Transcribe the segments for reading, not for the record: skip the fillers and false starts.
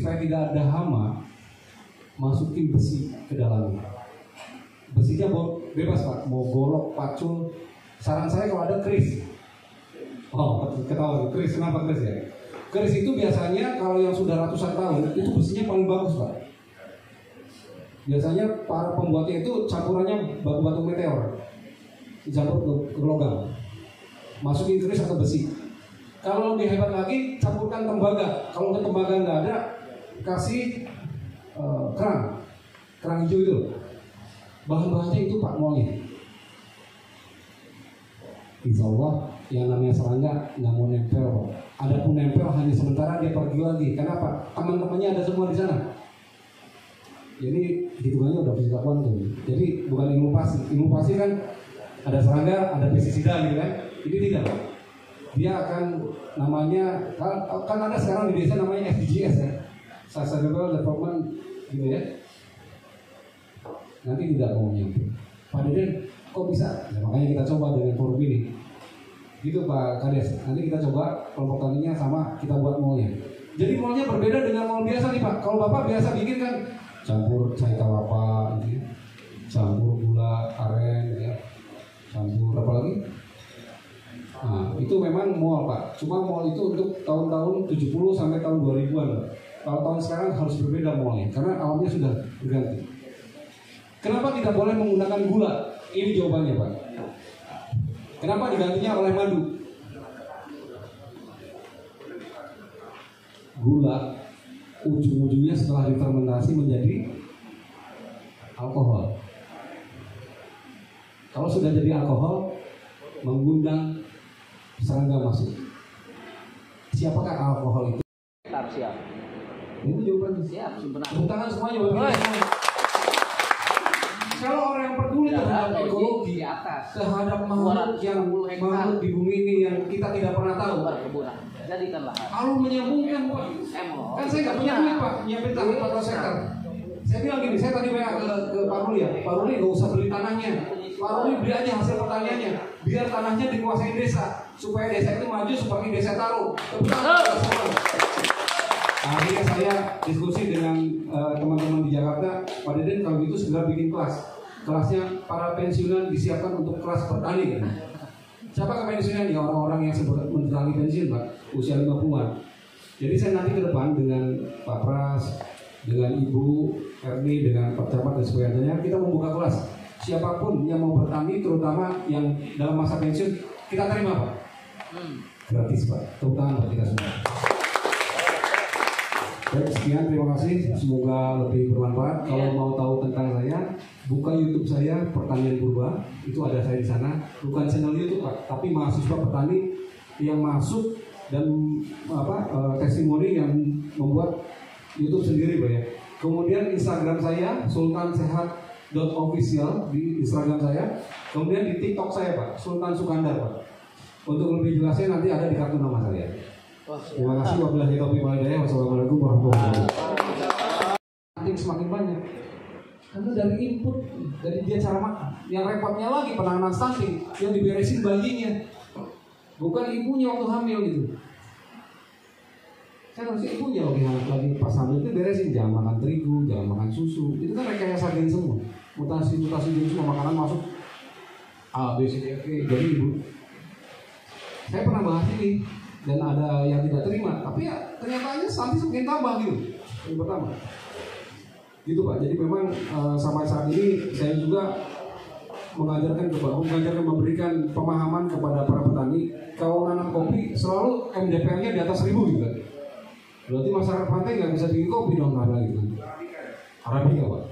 supaya tidak ada hama, masukin besi ke dalamnya. Besinya bebas Pak, mau golok, pacul. Saran saya kalau ada keris. Oh, ketawa keris, kenapa keris ya? Keris itu biasanya kalau yang sudah ratusan tahun itu besinya paling bagus Pak. Biasanya para pembuatnya itu campurannya batu-batu meteor, dicampur ke logam, masukin keris atau besi. Kalau lebih hebat lagi, campurkan tembaga. Kalau tembaga nggak ada, kasih kerang hijau itu. Bahan-bahannya itu Pak molnya. Insya Allah yang namanya serangga nggak mau nempel. Adapun nempel hanya sementara, dia pergi lagi. Kenapa? Teman-temannya ada semua di sana. Jadi hitungannya udah fisika kuantum. Jadi bukan ilmu pasti. Ilmu pasti kan ada serangga, ada pestisida gitu kan. Ini tidak. Dia akan namanya kan ada sekarang di desa namanya SDGs ya, Sustainable Development gitu ya. Nanti tidak mau nyampe. Pak Deden kok bisa? Nah, makanya kita coba dengan forum ini. Gitu Pak Kades. Nanti kita coba kelompok taninya sama kita buat mallnya. Jadi mallnya berbeda dengan mall biasa nih Pak. Kalau Bapak biasa bikin kan campur cai kelapa, gitu, campur gula aren, ya, campur apa lagi? Nah, itu memang mall Pak. Cuma mall itu untuk tahun-tahun 70 sampai tahun 2000-an Pak. Kalau tahun sekarang harus berbeda mallnya karena alamnya sudah berganti. Kenapa tidak boleh menggunakan gula? Ini jawabannya Pak. Kenapa digantinya oleh madu? Gula ujung-ujungnya setelah difermentasi menjadi alkohol. Kalau sudah jadi alkohol, mengundang serangga masuk. Siapakah alkohol itu? Siap. Itu jawabannya. Siap, sempurna. Tepuk tangan semuanya buat kita. Kalau orang yang peduli terhadap ekologi, terhadap makhluk yang makhluk di bumi ini yang kita tidak pernah tahu, jadikan lahan. kalau menyambungkan Pak, kan saya nggak punya duit Pak, nyiapin tanah 400 hektar. Saya bilang gini, saya tadi banyak ke Pak Ruli ya, Pak Ruli nggak usah beli tanahnya, Pak Ruli beli aja hasil pertaniannya, biar tanahnya dikuasai desa, supaya desa itu maju seperti desa Taro. Akhirnya saya diskusi dengan teman-teman di Jakarta, Pak Deden kalau gitu segera bikin kelas. Kelasnya para pensiunan disiapkan untuk kelas petani kan. Siapa pensiunan? Ya orang-orang yang sebut menjelang pensiun Pak, usia 50-an. Jadi saya nanti ke depan dengan Pak Pras, dengan Ibu Erni, dengan Pak Camat dan sebagainya, kita membuka kelas. Siapapun yang mau bertani, terutama yang dalam masa pensiun, kita terima Pak. Gratis Pak, tepuk tangan buat kita semua. Baik, sekian, terima kasih. Semoga lebih bermanfaat. Kalau mau tahu tentang saya, buka YouTube saya Pertanian Purba. Itu ada saya di sana. Bukan channel YouTube Pak, tapi mahasiswa petani yang masuk dan testimoni yang membuat YouTube sendiri Pak ya. Kemudian Instagram saya sultansehat.official di Instagram saya. Kemudian di TikTok saya Pak, Sultan Sukandar Pak. Untuk lebih jelasnya nanti ada di kartu nama saya. Terima kasih. Wabillahi taufiq wal hidayah. Wassalamualaikum warahmatullahi wabarakatuh. Semakin banyak karena dari input, dari dia cara makan. Yang repotnya lagi penanganan stunting, yang diberesin bayinya, bukan ibunya waktu hamil gitu. Kan harus ibunya lagi pas hamil itu beresin, jangan makan terigu, jangan makan susu. Itu kan rekayasa gen semua, mutasi gen semua, makanan masuk A, B, C, D, F, E. Jadi ibu, saya pernah bahas ini dan ada yang tidak terima, tapi ya kenyataannya stunting semakin tambah gitu. Yang pertama gitu Pak. Jadi memang sampai saat ini saya juga mengajarkan memberikan pemahaman kepada para petani. Kalau nanam kopi selalu MDPR-nya di atas 1000 gitu. Berarti masyarakat pantai nggak bisa bikin kopi dong, karena gitu. Arabica Pak,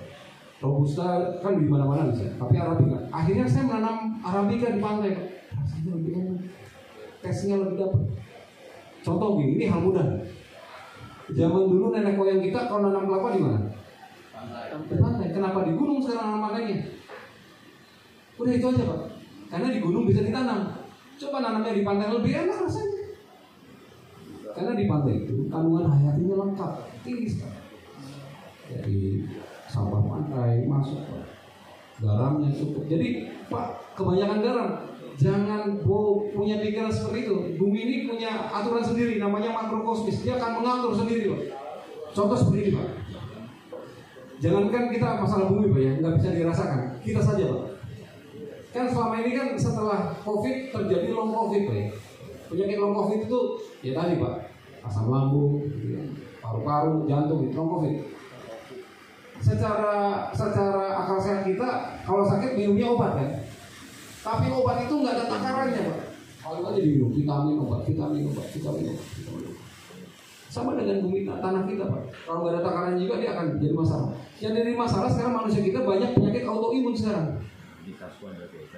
Robusta kan di mana-mana bisa, tapi Arabica. Akhirnya saya menanam Arabica di pantai Pak. Rasanya lebih enak, tesnya lebih dapat. Contoh gini, ini hal mudah. Zaman dulu nenek moyang kita kalau nanam kelapa di mana? Di pantai. Kenapa di gunung sekarang nanam makanya? Udah itu aja Pak. Karena di gunung bisa ditanam. Coba nanamnya di pantai lebih enak rasanya. Karena di pantai itu kandungan hayatinya lengkap, tinggi sekali. Jadi sampah pantai masuk Pak. Garamnya cukup. Jadi Pak, kebanyakan garam. Jangan punya pikiran seperti itu. Bumi ini punya aturan sendiri, namanya makrokosmis. Dia akan mengatur sendiri Pak. Contoh seperti ini Pak. Jangankan kita masalah bumi Pak ya, nggak bisa dirasakan. Kita saja Pak. Kan selama ini kan setelah COVID terjadi long COVID Pak ya. Penyakit long COVID itu ya tadi Pak, asam lambung, paru-paru, jantung, long COVID. Secara akal sehat kita, kalau sakit minumnya obat kan. Tapi obat itu nggak ada takarannya Pak. Kalau aja diminum vitamin obat. Sama dengan bumi tanah kita Pak. Kalau nggak ada takarannya juga dia akan jadi masalah. Yang jadi masalah sekarang manusia kita banyak penyakit autoimun sekarang.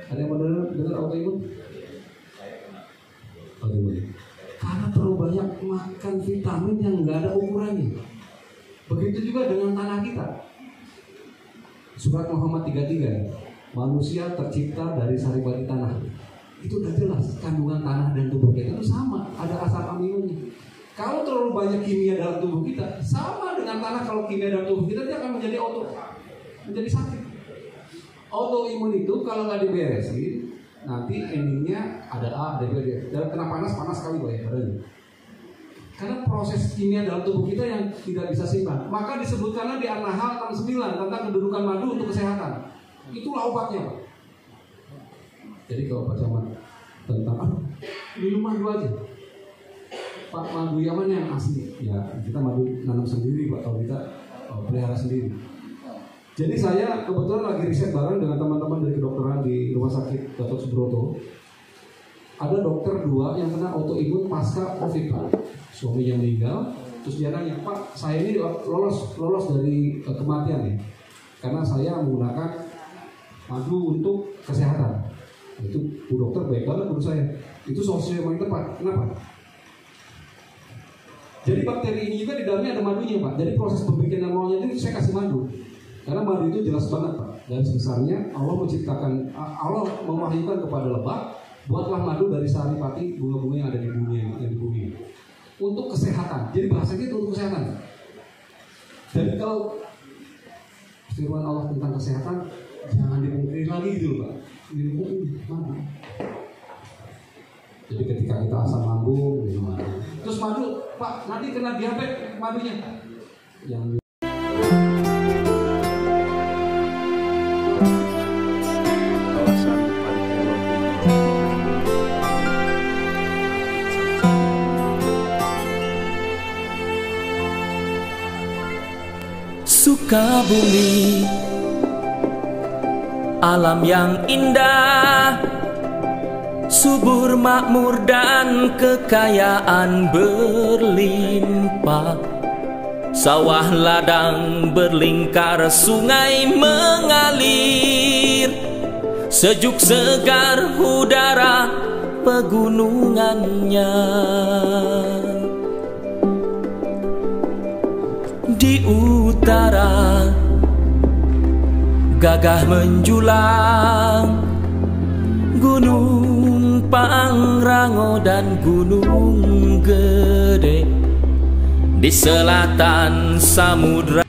Ada yang dengar autoimun? Karena terlalu banyak makan vitamin yang nggak ada ukurannya. Begitu juga dengan tanah kita. Surat Muhammad 33, manusia tercipta dari saripati tanah. Itu udah jelas kandungan tanah dan tubuh kita itu sama, ada asam aminonya. Kalau terlalu banyak kimia dalam tubuh kita, sama dengan tanah. Kalau kimia dalam tubuh kita, dia akan menjadi sakit. Autoimun itu kalau nggak diberesin, nanti endingnya ada A, ada B, dan kena panas sekali Pak ya badannya. Karena proses kimia dalam tubuh kita yang tidak bisa seimbang. Maka disebutkanlah di An-Nahl 9 tentang kedudukan madu untuk kesehatan. Itulah obatnya Pak. Jadi kalau baca tentang minum madu aja. Pak, madu yang mana yang asli? Ya kita madu nanam sendiri Pak, kalau kita pelihara sendiri. Jadi saya kebetulan lagi riset bareng dengan teman-teman dari kedokteran di Rumah Sakit Gatot Subroto. Ada dokter 2 yang kena autoimun pasca COVID Pak. Suaminya meninggal, terus dia nanya, Pak, saya ini lolos dari kematian ya, karena saya menggunakan madu untuk kesehatan. Itu Bu dokter baik banget menurut saya. Itu solusi yang paling tepat. Kenapa? Jadi bakteri ini juga di dalamnya ada madunya Pak. Jadi proses pembikinan maunya itu saya kasih madu. Karena madu itu jelas banget Pak. Dan sebesarnya Allah mewahyukan kepada lebah, buatlah madu dari saripati bunga-bunga yang ada di bumi untuk kesehatan. Jadi bahasanya itu untuk kesehatan. Jadi kalau firman Allah tentang kesehatan jangan dipungkiri lagi gitu Pak. Madu. Jadi ketika kita asam lambung minum madu. Terus madu Pak nanti kena diabetes madunya. Yang Sukabumi, alam yang indah, subur makmur dan kekayaan berlimpah. Sawah ladang berlingkar, sungai mengalir, sejuk segar udara pegunungannya. Di utara gagah menjulang Gunung Pangrango dan Gunung Gede. Di selatan samudra